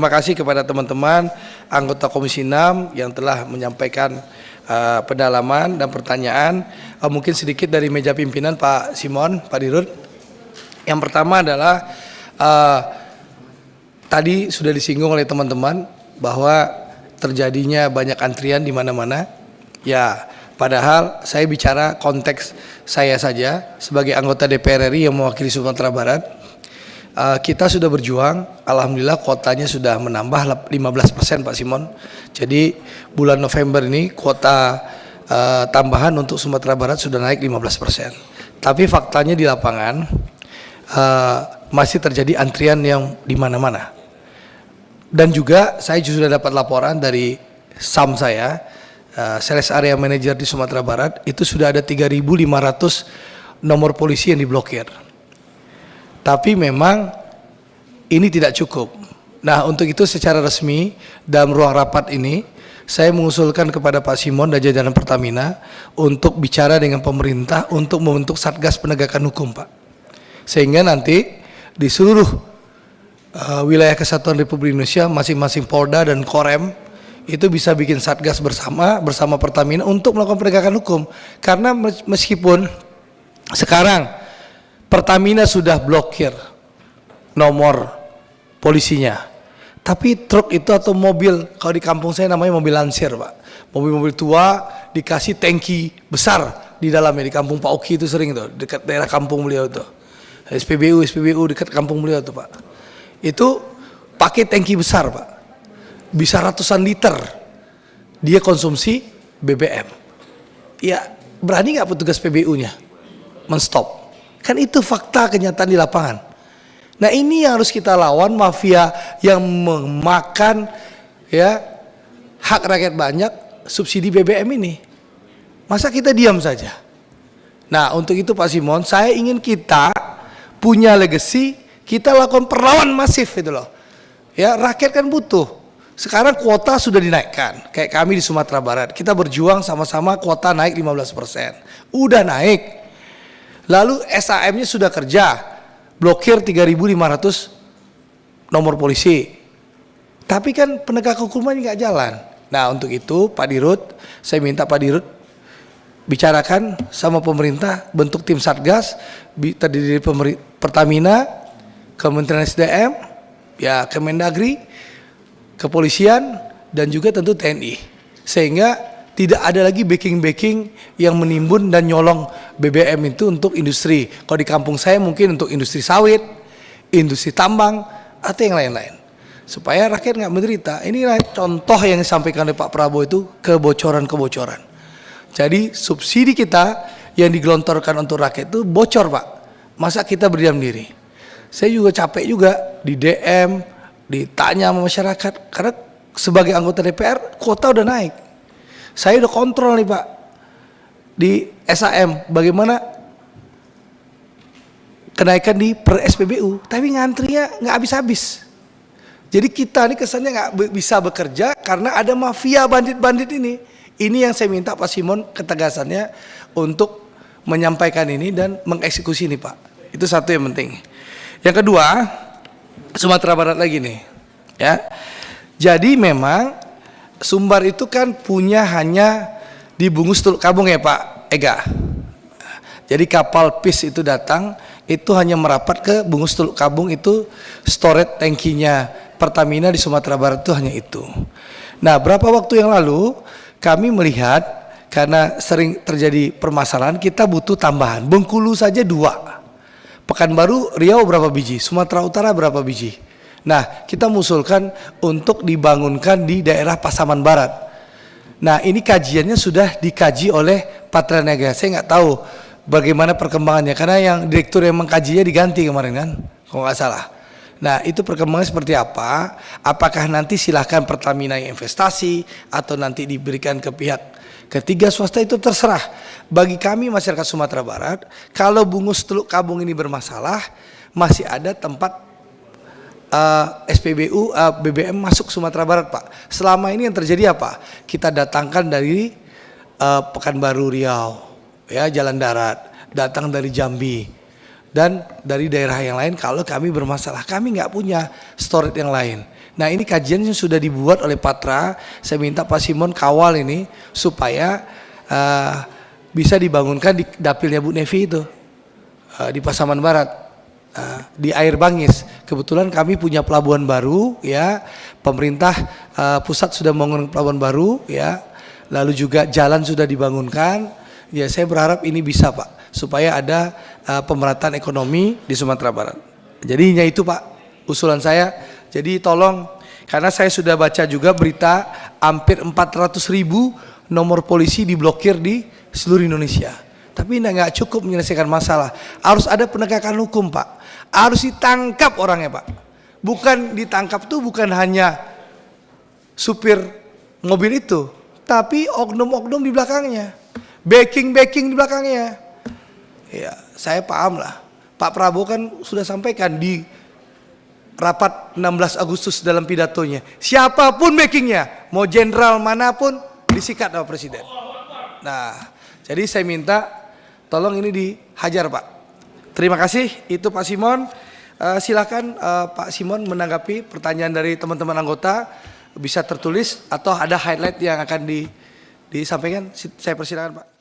terima kasih kepada teman-teman anggota Komisi 6 yang telah menyampaikan pendalaman dan pertanyaan. Mungkin sedikit dari meja pimpinan Pak Simon, Pak Dirut. Yang pertama adalah tadi sudah disinggung oleh teman-teman bahwa terjadinya banyak antrian di mana-mana. Ya, padahal saya bicara konteks saya saja sebagai anggota DPR RI yang mewakili Sumatera Barat. Kita sudah berjuang, alhamdulillah kuotanya sudah menambah 15% Pak Simon. Jadi bulan November ini kuota tambahan untuk Sumatera Barat sudah naik 15%. Tapi faktanya di lapangan masih terjadi antrian yang di mana-mana. Dan juga saya sudah dapat laporan dari SAM saya, Sales Area Manager di Sumatera Barat, itu sudah ada 3.500 nomor polisi yang diblokir. Tapi memang ini tidak cukup. Nah, untuk itu secara resmi dalam ruang rapat ini saya mengusulkan kepada Pak Simon dan jajaran Pertamina untuk bicara dengan pemerintah untuk membentuk Satgas Penegakan Hukum, Pak. Sehingga nanti di seluruh wilayah Kesatuan Republik Indonesia masing-masing Polda dan Korem itu bisa bikin Satgas bersama Pertamina untuk melakukan penegakan hukum. Karena meskipun sekarang Pertamina sudah blokir nomor polisinya, tapi truk itu atau mobil, kalau di kampung saya namanya mobil lansir, Pak, mobil-mobil tua dikasih tangki besar di dalamnya. Di kampung Pak Oki itu sering tuh, dekat daerah kampung beliau tuh, SPBU dekat kampung beliau tuh, Pak, itu pakai tangki besar, Pak, bisa ratusan liter dia konsumsi BBM. Ya, berani nggak petugas PBU-nya menstop? Kan itu fakta kenyataan di lapangan. Nah, ini yang harus kita lawan, mafia yang memakan ya hak rakyat banyak subsidi BBM ini. Masa kita diam saja? Nah, untuk itu Pak Simon, saya ingin kita punya legacy, kita lakukan perlawanan masif itu loh. Ya, rakyat kan butuh. Sekarang kuota sudah dinaikkan. Kayak kami di Sumatera Barat, kita berjuang sama-sama kuota naik 15%. Udah naik. Lalu SAM-nya sudah kerja, blokir 3.500 nomor polisi. Tapi kan penegak hukuman nggak jalan. Nah, untuk itu Pak Dirut, saya minta Pak Dirut bicarakan sama pemerintah, bentuk tim Satgas, terdiri dari Pertamina, Kementerian SDM, ya Kemendagri, kepolisian, dan juga tentu TNI. Sehingga tidak ada lagi backing yang menimbun dan nyolong BBM itu untuk industri. Kalau di kampung saya mungkin untuk industri sawit, industri tambang, atau yang lain-lain. Supaya rakyat nggak menderita. Inilah contoh yang disampaikan oleh Pak Prabowo itu kebocoran-kebocoran. Jadi subsidi kita yang digelontorkan untuk rakyat itu bocor, Pak. Masa kita berdiam diri? Saya juga capek juga di DM, ditanya sama masyarakat. Karena sebagai anggota DPR, kuota udah naik. Saya udah kontrol nih, Pak, di SAM bagaimana kenaikan di per SPBU, tapi ngantrinya nggak habis-habis. Jadi kita nih kesannya nggak bisa bekerja karena ada mafia bandit-bandit ini. Ini yang saya minta Pak Simon ketegasannya untuk menyampaikan ini dan mengeksekusi ini, Pak. Itu satu yang penting. Yang kedua, Sumatera Barat lagi nih, ya. Jadi memang Sumbar itu kan punya hanya di Bungus Teluk Kabung ya Pak Ega. Jadi kapal PIS itu datang, itu hanya merapat ke Bungus Teluk Kabung, itu storage tankinya Pertamina di Sumatera Barat itu hanya itu. Nah, berapa waktu yang lalu kami melihat karena sering terjadi permasalahan, kita butuh tambahan. Bengkulu saja 2, Pekanbaru, Riau berapa biji, Sumatera Utara berapa biji. Nah, kita mengusulkan untuk dibangunkan di daerah Pasaman Barat. Nah, ini kajiannya sudah dikaji oleh Patra Niaga. Saya nggak tahu bagaimana perkembangannya, karena yang direktur yang mengkajinya diganti kemarin kan, kalau nggak salah. Nah, itu perkembangannya seperti apa? Apakah nanti silahkan Pertamina yang investasi atau nanti diberikan ke pihak ketiga swasta, itu terserah. Bagi kami masyarakat Sumatera Barat, kalau Bungus Teluk Kabung ini bermasalah, masih ada tempat SPBU BBM masuk Sumatera Barat, Pak. Selama ini yang terjadi apa? Kita datangkan dari Pekanbaru Riau, ya, jalan darat, datang dari Jambi dan dari daerah yang lain. Kalau kami bermasalah, kami nggak punya storage yang lain. Nah ini kajian yang sudah dibuat oleh Patra. Saya minta Pak Simon kawal ini supaya bisa dibangunkan di dapilnya Bu Nevi itu di Pasaman Barat, di Air Bangis. Kebetulan kami punya pelabuhan baru, ya. Pemerintah pusat sudah membangun pelabuhan baru, ya. Lalu juga jalan sudah dibangunkan. Ya saya berharap ini bisa Pak, supaya ada pemerataan ekonomi di Sumatera Barat. Jadinya itu Pak usulan saya. Jadi tolong, karena saya sudah baca juga berita hampir 400.000 nomor polisi diblokir di seluruh Indonesia. Tapi nggak cukup menyelesaikan masalah. Harus ada penegakan hukum Pak. Harus ditangkap orangnya Pak. Bukan ditangkap tuh bukan hanya supir mobil itu, tapi oknum-oknum di belakangnya, backing di belakangnya. Ya saya paham lah. Pak Prabowo kan sudah sampaikan di rapat 16 Agustus dalam pidatonya, siapapun backingnya, mau jenderal manapun disikat sama presiden. Nah, jadi saya minta tolong ini dihajar Pak. Terima kasih, itu Pak Simon. Silakan Pak Simon menanggapi pertanyaan dari teman-teman anggota, bisa tertulis atau ada highlight yang akan disampaikan. Saya persilakan Pak.